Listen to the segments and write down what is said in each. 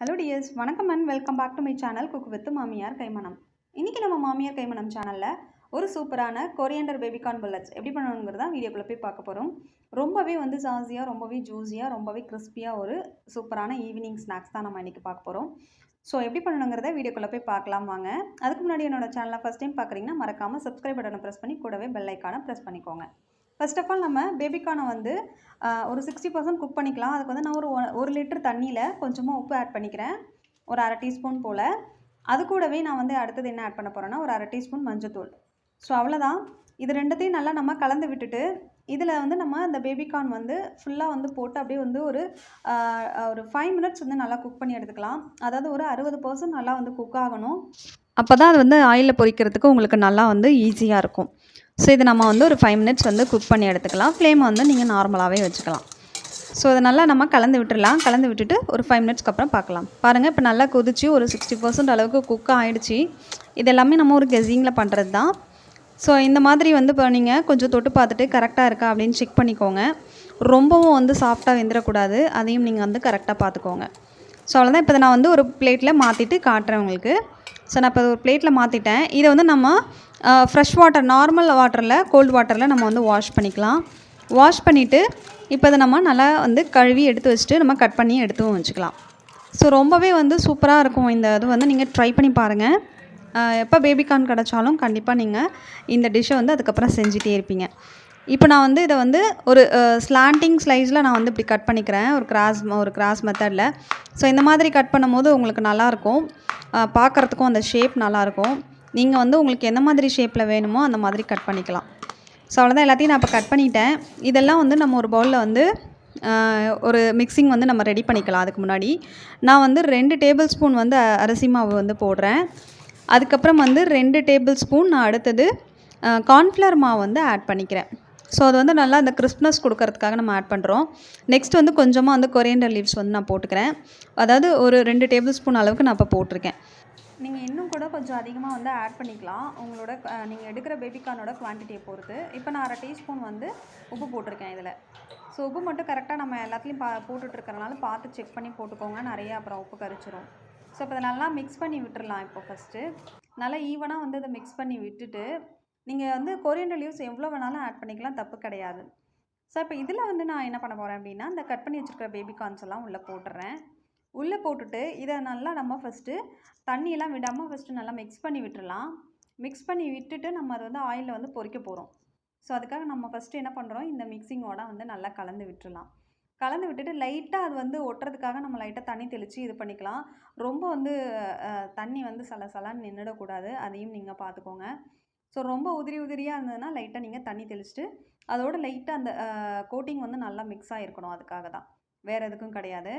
Hello dears, வணக்கம் and welcome back to my channel Cook with Mamiyar kaimanam. இன்னைக்கு நம்ம மாமியார் கைமணம் சேனல்ல ஒரு சூப்பரான கொரியாண்டர் பேபிகார்ன் புல்லட்ஸ் எப்படி பண்ணணும்ங்கறத வீடியோக்குள்ள போய் பார்க்க போறோம். ரொம்பவே சாசியா, ரொம்பவே ஜூஸியா, ரொம்பவே கிறிஸ்பியா ஒரு சூப்பரான ஈவினிங் ஸ்நாக்ஸ் தான் நம்ம இன்னைக்கு பார்க்க போறோம். சோ எப்படி பண்ணணும்ங்கறத வீடியோக்குள்ள போய் பார்க்கலாம் வாங்க. அதுக்கு முன்னாடி என்னோட சேனலை ஃபர்ஸ்ட் டைம் பார்க்கறீங்கன்னா மறக்காம subscribe பட்டனை பிரஸ் பண்ணி கூடவே பெல் ஐகானை பிரஸ் பண்ணிக்கோங்க. ஃபர்ஸ்ட் ஆஃப் ஆல் நம்ம பேபிகார்னை ஒரு 60% குக் பண்ணிக்கலாம். அதுக்கு நான் ஒரு லிட்டர் தண்ணியில் கொஞ்சமாக உப்பு ஆட் பண்ணிக்கிறேன், ஒரு அரை டீஸ்பூன் போல். அது கூடவே நான் அடுத்தது என்ன ஆட் பண்ண போகிறேன்னா ஒரு அரை டீஸ்பூன் மஞ்சத்தூள். ஸோ அவ்வளோதான். இது ரெண்டுத்தையும் நல்லா நம்ம கலந்து விட்டுட்டு இதில் நம்ம அந்த பேபிகார்ன் ஃபுல்லாக போட்டு அப்படியே ஒரு 5 மினிட்ஸ் நல்லா குக் பண்ணி எடுத்துக்கலாம். அதாவது ஒரு 60% நல்லா குக் ஆகணும். அப்போ தான் அது ஆயிலில் பொரிக்கிறதுக்கு உங்களுக்கு நல்லா ஈஸியாக இருக்கும். ஸோ இது நம்ம ஒரு 5 மினிட்ஸ் குக் பண்ணி எடுத்துக்கலாம். ஃப்ளேம் நீங்கள் நார்மலாகவே வச்சுக்கலாம். ஸோ அதை நல்லா நம்ம கலந்து விட்டுடலாம். கலந்து விட்டுட்டு ஒரு 5 மினிட்ஸ்க்கு அப்புறம் பார்க்கலாம். பாருங்கள், இப்போ நல்லா கொதிச்சு ஒரு 60% அளவுக்கு குக் ஆகிடுச்சு. இது எல்லாமே நம்ம ஒரு கெஸிங்கில் பண்ணுறது தான். ஸோ இந்த மாதிரி இப்போ நீங்கள் கொஞ்சம் தொட்டு பார்த்துட்டு கரெக்டாக இருக்கா அப்படின்னு செக் பண்ணிக்கோங்க. ரொம்பவும் சாஃப்டாக வெந்துடக்கூடாது, அதையும் நீங்கள் கரெக்டாக பார்த்துக்கோங்க. ஸோ அவ்வளோதான். இப்போ நான் ஒரு பிளேட்டில் மாற்றிட்டு காட்டுறேன் உங்களுக்கு. ஸோ நான் இப்போ ஒரு பிளேட்டில் மாற்றிட்டேன். இதை நம்ம ஃப்ரெஷ் வாட்டர், நார்மல் வாட்டரில், கோல்டு வாட்டரில் நம்ம வாஷ் பண்ணிக்கலாம். வாஷ் பண்ணிவிட்டு இப்போ அதை நம்ம நல்லா கழுவி எடுத்து வச்சுட்டு நம்ம கட் பண்ணி எடுத்துவும் வச்சுக்கலாம். ஸோ ரொம்பவே சூப்பராக இருக்கும். இந்த இது நீங்கள் ட்ரை பண்ணி பாருங்கள். எப்போ பேபிகார்ன் கிடச்சாலும் கண்டிப்பாக நீங்கள் இந்த டிஷ்ஷை அதுக்கப்புறம் செஞ்சுட்டே இருப்பீங்க. இப்போ நான் இதை ஒரு ஸ்லாண்டிங் ஸ்லைஸில் நான் இப்படி கட் பண்ணிக்கிறேன், ஒரு கிராஸ் மெத்தடில். ஸோ இந்த மாதிரி கட் பண்ணும்போது உங்களுக்கு நல்லாயிருக்கும், பார்க்குறதுக்கும் அந்த ஷேப் நல்லாயிருக்கும். நீங்கள் உங்களுக்கு எந்த மாதிரி ஷேப்பில் வேணுமோ அந்த மாதிரி கட் பண்ணிக்கலாம். ஸோ அவ்வளோதான். எல்லாத்தையும் நான் இப்போ கட் பண்ணிட்டேன். இதெல்லாம் நம்ம ஒரு பவுலில் ஒரு மிக்சிங் நம்ம ரெடி பண்ணிக்கலாம். அதுக்கு முன்னாடி நான் 2 டேபிள் ஸ்பூன் அரிசி மாவு போடுறேன். அதுக்கப்புறம் 2 டேபிள் ஸ்பூன் நான் அடுத்தது கார்ன்ஃப்ளவர் மாவு ஆட் பண்ணிக்கிறேன். ஸோ அது நல்லா அந்த கிறிஸ்ப்னஸ் கொடுக்கறதுக்காக நம்ம ஆட் பண்ணுறோம். நெக்ஸ்ட் கொஞ்சமாக கொரியாண்டர் லீவ்ஸ் நான் போட்டுக்கிறேன். அதாவது ஒரு 2 டேபிள் ஸ்பூன் அளவுக்கு நான் இப்போ போட்டிருக்கேன். நீங்கள் இன்னும் கூட கொஞ்சம் அதிகமாக ஆட் பண்ணிக்கலாம், உங்களோட நீங்கள் எடுக்கிற பேபிகார்னோட குவான்டிட்டியை பொறுத்து. இப்போ நான் அரை டீஸ்பூன் உப்பு போட்டிருக்கேன் இதில். ஸோ உப்பு மட்டும் கரெக்டாக நம்ம எல்லாத்துலேயும் போட்டுட்ருக்கறனால பார்த்து செக் பண்ணி போட்டுக்கோங்க, நிறைய அப்புறம் உப்பு கரிச்சிரும். ஸோ இப்போ அதை நல்லா மிக்ஸ் பண்ணி விட்டுடலாம். இப்போ ஃபஸ்ட்டு நல்லா ஈவனாக அதை மிக்ஸ் பண்ணி விட்டுட்டு நீங்கள் கொரியாண்டர் லீவ்ஸ் எவ்வளோ வேணாலும் ஆட் பண்ணிக்கலாம், தப்பு கிடையாது. ஸோ இப்போ இதில் நான் என்ன பண்ண போகிறேன் அப்படின்னா, இந்த கட் பண்ணி வச்சுருக்கிற பேபிகார்ன்ஸ் எல்லாம் உள்ளே போட்டுறேன். உள்ளே போட்டுட்டு இதை நல்லா நம்ம ஃபஸ்ட்டு தண்ணியெல்லாம் விடாமல் ஃபஸ்ட்டு நல்லா மிக்ஸ் பண்ணி விட்டுடலாம். மிக்ஸ் பண்ணி விட்டுட்டு நம்ம அதை ஆயிலில் பொரிக்க போகிறோம். ஸோ அதுக்காக நம்ம ஃபஸ்ட்டு என்ன பண்ணுறோம், இந்த மிக்சிங்கோட நல்லா கலந்து விட்டுடலாம். கலந்து விட்டுட்டு லைட்டாக அது ஒட்டுறதுக்காக நம்ம லைட்டாக தண்ணி தெளித்து இது பண்ணிக்கலாம். ரொம்ப தண்ணி சலசலான்னு நின்றுடக்கூடாது, அதையும் நீங்கள் பார்த்துக்கோங்க. ஸோ ரொம்ப உதிரியாக இருந்ததுன்னா லைட்டாக நீங்கள் தண்ணி தெளிச்சுட்டு அதோட லைட்டாக அந்த கோட்டிங் நல்லா மிக்ஸ் ஆகிருக்கணும். அதுக்காக தான், வேறு எதுக்கும் கிடையாது.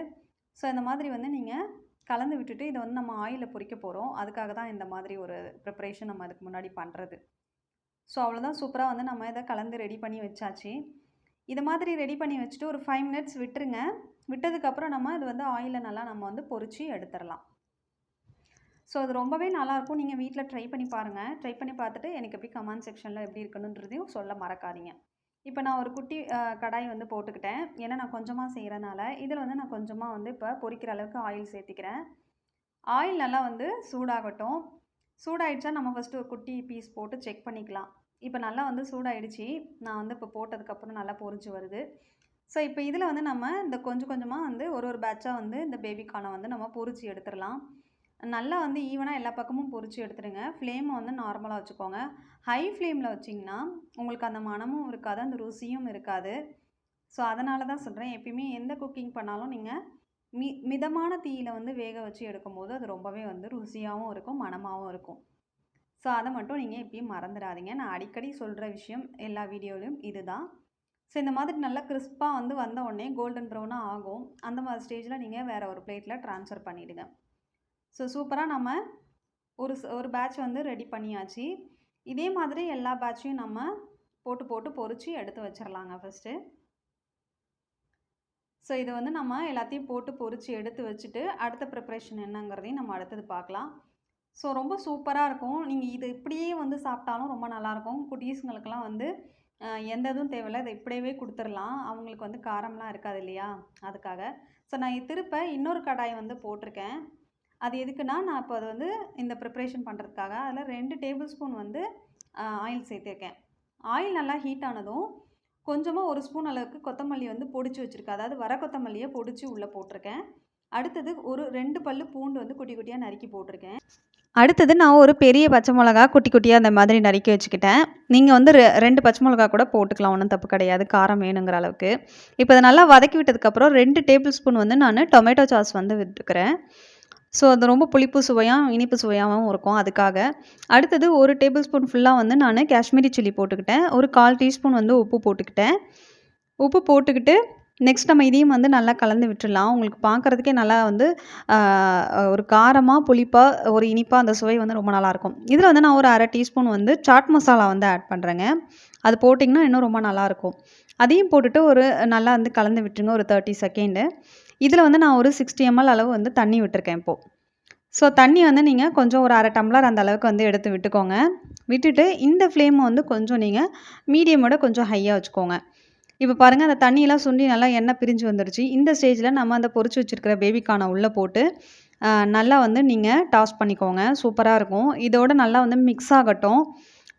ஸோ இந்த மாதிரி நீங்கள் கலந்து விட்டுட்டு இதை நம்ம ஆயிலில் பொரிக்க போகிறோம். அதுக்காக தான் இந்த மாதிரி ஒரு ப்ரிப்பரேஷன் நம்ம அதுக்கு முன்னாடி பண்ணுறது. ஸோ அவ்வளோதான். சூப்பராக நம்ம இதை கலந்து ரெடி பண்ணி வச்சாச்சு. இது மாதிரி ரெடி பண்ணி வச்சுட்டு ஒரு 5 மினிட்ஸ் விட்டுருங்க. விட்டதுக்கப்புறம் நம்ம இது ஆயிலில் நல்லா நம்ம பொரித்து எடுத்துடலாம். ஸோ அது ரொம்பவே நல்லாயிருக்கும். நீங்கள் வீட்டில் ட்ரை பண்ணி பாருங்கள். ட்ரை பண்ணி பார்த்துட்டு எனக்கு எப்படி கமெண்ட் செக்ஷனில் எப்படி இருக்குன்றதையும் சொல்ல மறக்காதீங்க. இப்போ நான் ஒரு குட்டி கடாய் போட்டுக்கிட்டேன். ஏன்னா நான் கொஞ்சமாக செய்கிறனால இதில் நான் கொஞ்சமாக இப்போ பொரிக்கிற அளவுக்கு ஆயில் சேர்த்திக்கிறேன். ஆயில் நல்லா சூடாகட்டும். சூடாயிடுச்சா நம்ம ஃபஸ்ட்டு ஒரு குட்டி பீஸ் போட்டு செக் பண்ணிக்கலாம். இப்போ நல்லா சூடாயிடுச்சு. நான் இப்போ போட்டதுக்கப்புறம் நல்லா பொரிஞ்சு வருது. ஸோ இப்போ இதில் நம்ம இந்த கொஞ்சம் கொஞ்சமாக ஒரு பேட்சாக இந்த பேபிகார்னை நம்ம பொரிச்சு எடுத்துடலாம். நல்லா ஈவனாக எல்லா பக்கமும் பொரிச்சு எடுத்துடுங்க. ஃப்ளேமை நார்மலாக வச்சுக்கோங்க. ஹை ஃப்ளேமில் வச்சிங்கன்னா உங்களுக்கு அந்த மணமும் இருக்காது, அந்த ருசியும் இருக்காது. ஸோ அதனால தான் சொல்கிறேன், எப்பயுமே எந்த குக்கிங் பண்ணாலும் நீங்கள் மிதமான தீயில் வேக வச்சு எடுக்கும்போது அது ரொம்பவே ருசியாகவும் இருக்கும், மணமாகவும் இருக்கும். ஸோ அதை மட்டும் நீங்கள் எப்பயும் மறந்துடாதீங்க. நான் அடிக்கடி சொல்கிற விஷயம் எல்லா வீடியோலையும் இது தான். ஸோ இந்த மாதிரி நல்லா கிறிஸ்பாக வந்த உடனே கோல்டன் ப்ரௌனாக ஆகும். அந்த மாதிரி ஸ்டேஜில் நீங்கள் வேறு ஒரு பிளேட்டில் ட்ரான்ஸ்ஃபர் பண்ணிவிடுங்க. ஸோ சூப்பராக நம்ம ஒரு பேட்ச் ரெடி பண்ணியாச்சு. இதே மாதிரி எல்லா பேட்சையும் நம்ம போட்டு பொரித்து எடுத்து வச்சிடலாங்க ஃபஸ்ட்டு. ஸோ இது நம்ம எல்லாத்தையும் போட்டு பொரித்து எடுத்து வச்சுட்டு அடுத்த ப்ரிப்ரேஷன் என்னங்கிறதையும் நம்ம அடுத்தது பார்க்கலாம். ஸோ ரொம்ப சூப்பராக இருக்கும். நீங்கள் இது இப்படியே சாப்பிட்டாலும் ரொம்ப நல்லாயிருக்கும். குட்டீஸுங்களுக்கெல்லாம் எந்த இதுவும் தேவையில்லை, இதை இப்படியே கொடுத்துடலாம். அவங்களுக்கு காரம்லாம் இருக்காது இல்லையா, அதுக்காக. ஸோ நான் திருப்ப இன்னொரு கடாய் வந்து போட்டிருக்கேன். அது எதுக்குன்னா, நான் இப்போ அது வந்து இந்த ப்ரிப்பரேஷன் பண்ணுறதுக்காக அதில் 2 டேபிள் ஸ்பூன் வந்து ஆயில் சேர்த்துருக்கேன். ஆயில் நல்லா ஹீட் ஆனதும் கொஞ்சமாக 1 ஸ்பூன் அளவுக்கு கொத்தமல்லி வந்து பொடிச்சு வச்சுருக்கேன். அதாவது வர கொத்தமல்லியை பொடிச்சு உள்ளே போட்டிருக்கேன். அடுத்தது ஒரு 2 பல்லு பூண்டு வந்து குட்டி குட்டியாக நறுக்கி போட்டிருக்கேன். அடுத்தது நான் ஒரு பெரிய பச்சை மிளகா குட்டி குட்டியாக அந்த மாதிரி நறுக்கி வச்சுக்கிட்டேன். நீங்கள் வந்து 2 பச்சை மிளகா கூட போட்டுக்கலாம், ஒன்றும் தப்பு கிடையாது, காரம் வேணுங்கிற அளவுக்கு. இப்போ இதை நல்லா வதக்கி விட்டதுக்கப்புறம் 2 டேபிள் ஸ்பூன் வந்து நான் டொமேட்டோ சாஸ் வந்து விட்டுக்கிறேன். ஸோ அது ரொம்ப புளிப்பு சுவையாக இனிப்பு சுவையாகவும் இருக்கும், அதுக்காக. அடுத்தது 1 டேபிள் ஸ்பூன் ஃபுல்லாக வந்து நான் காஷ்மீரி சில்லி போட்டுக்கிட்டேன். ஒரு 1/4 டீஸ்பூன் வந்து உப்பு போட்டுக்கிட்டேன். உப்பு போட்டுக்கிட்டு நெக்ஸ்ட் நம்ம இதையும் வந்து நல்லா கலந்து விட்டுடலாம். உங்களுக்கு பார்க்குறதுக்கே நல்லா வந்து ஒரு காரமாக புளிப்பாக ஒரு இனிப்பாக அந்த சுவை வந்து ரொம்ப நல்லாயிருக்கும். இதில் வந்து நான் ஒரு 1/2 டீஸ்பூன் வந்து சாட் மசாலா வந்து ஆட் பண்ணுறேங்க. அது போட்டிங்கன்னா இன்னும் ரொம்ப நல்லாயிருக்கும். அதையும் போட்டுட்டு ஒரு நல்லா வந்து கலந்து விட்டுருங்க ஒரு 30 செகண்டு. இதில் வந்து நான் ஒரு 60 ml அளவு வந்து தண்ணி விட்டுருக்கேன் இப்போது. ஸோ தண்ணி வந்து நீங்கள் கொஞ்சம் ஒரு 1/2 டம்ளர் அந்த அளவுக்கு வந்து எடுத்து விட்டுக்கோங்க. விட்டுட்டு இந்த ஃப்ளேமை வந்து கொஞ்சம் நீங்கள் மீடியமோட கொஞ்சம் ஹையாக வச்சுக்கோங்க. இப்போ பாருங்கள், அந்த தண்ணியெல்லாம் சுண்டி நல்லா எண்ணெய் பிரிஞ்சு வந்துடுச்சு. இந்த ஸ்டேஜில் நம்ம அந்த பொரிச்சு வச்சுருக்கிற பேபிகார்னை உள்ளே போட்டு நல்லா வந்து நீங்கள் டாஸ் பண்ணிக்கோங்க. சூப்பராக இருக்கும். இதோட நல்லா வந்து மிக்ஸ் ஆகட்டும்.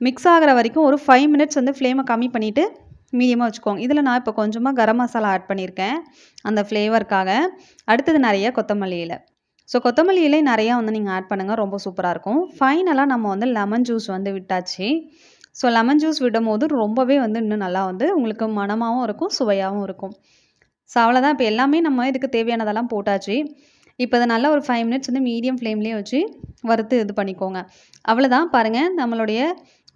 மிக்ஸ் ஆகிற வரைக்கும் ஒரு 5 மினிட்ஸ் வந்து ஃப்ளேமை கம்மி பண்ணிவிட்டு மீடியமாக வச்சுக்கோங்க. இதில் நான் இப்போ கொஞ்சமாக கரம் மசாலா ஆட் பண்ணியிருக்கேன் அந்த ஃப்ளேவருக்காக. அடுத்தது நிறைய கொத்தமல்லி இலை. ஸோ கொத்தமல்லி இலை நிறையா வந்து நீங்கள் ஆட் பண்ணுங்கள், ரொம்ப சூப்பராக இருக்கும். ஃபைனலாக நம்ம வந்து லெமன் ஜூஸ் வந்து விட்டாச்சு. ஸோ லெமன் ஜூஸ் விடும்போது ரொம்பவே வந்து இன்னும் நல்லா வந்து உங்களுக்கு மணமாகவும் இருக்கும், சுவையாகவும் இருக்கும். ஸோ அவ்வளோதான். இப்போ எல்லாமே நம்ம இதுக்கு தேவையானதெல்லாம் போட்டாச்சு. இப்போ இதை நல்லா ஒரு 5 மினிட்ஸ் வந்து மீடியம் ஃப்ளேம்லேயே வச்சு வறுத்து இது பண்ணிக்கோங்க. அவ்வளோதான். பாருங்கள், நம்மளுடைய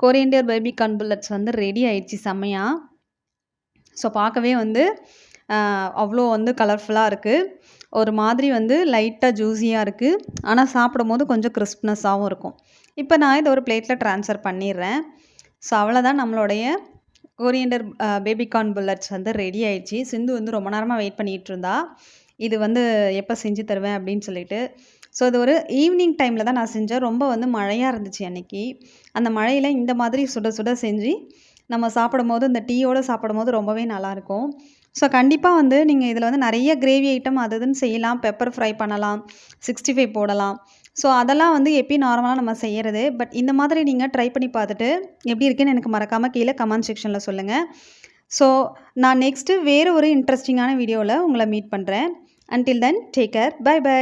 கொரியண்டர் பேபிகார்ன் புல்லட்ஸ் வந்து ரெடி ஆயிடுச்சு செம்மையாக. ஸோ பார்க்கவே வந்து அவ்வளோ வந்து கலர்ஃபுல்லாக இருக்குது. ஒரு மாதிரி வந்து லைட்டாக ஜூஸியாக இருக்குது. ஆனால் சாப்பிடும்போது கொஞ்சம் கிறிஸ்ப்னஸாகவும் இருக்கும். இப்போ நான் இதை ஒரு பிளேட்டில் ட்ரான்ஸ்ஃபர் பண்ணிடுறேன். ஸோ அவ்வளோதான், நம்மளுடைய கொரியண்டர் பேபிகார்ன் புல்லட்ஸ் வந்து ரெடி ஆயிடுச்சு. சிந்து வந்து ரொம்ப நேரமாக வெயிட் பண்ணிகிட்டு இருந்தா, இது வந்து எப்போ செஞ்சு தருவேன் அப்படின்னு சொல்லிட்டு. ஸோ இது ஒரு ஈவினிங் டைமில் தான் நான் செஞ்சேன். ரொம்ப வந்து மழையாக இருந்துச்சு அன்றைக்கி. அந்த மழையில் இந்த மாதிரி சுட சுட செஞ்சு நம்ம சாப்பிடும்போது, இந்த டீயோடு சாப்பிடும்போது ரொம்பவே நல்லாயிருக்கும். ஸோ கண்டிப்பாக வந்து நீங்கள் இதில் வந்து நிறைய கிரேவி ஐட்டம் அது இதுன்னு செய்யலாம். பெப்பர் ஃப்ரை பண்ணலாம், 65 போடலாம். ஸோ அதெல்லாம் வந்து எப்பயும் நார்மலாக நம்ம செய்கிறது. பட் இந்த மாதிரி நீங்கள் ட்ரை பண்ணி பார்த்துட்டு எப்படி இருக்குன்னு எனக்கு மறக்காமல் கீழே கமெண்ட் செக்ஷனில் சொல்லுங்கள். ஸோ நான் நெக்ஸ்ட்டு வேறு ஒரு இன்ட்ரெஸ்டிங்கான வீடியோவில் உங்களை மீட் பண்ணுறேன். Until then take care. Bye by.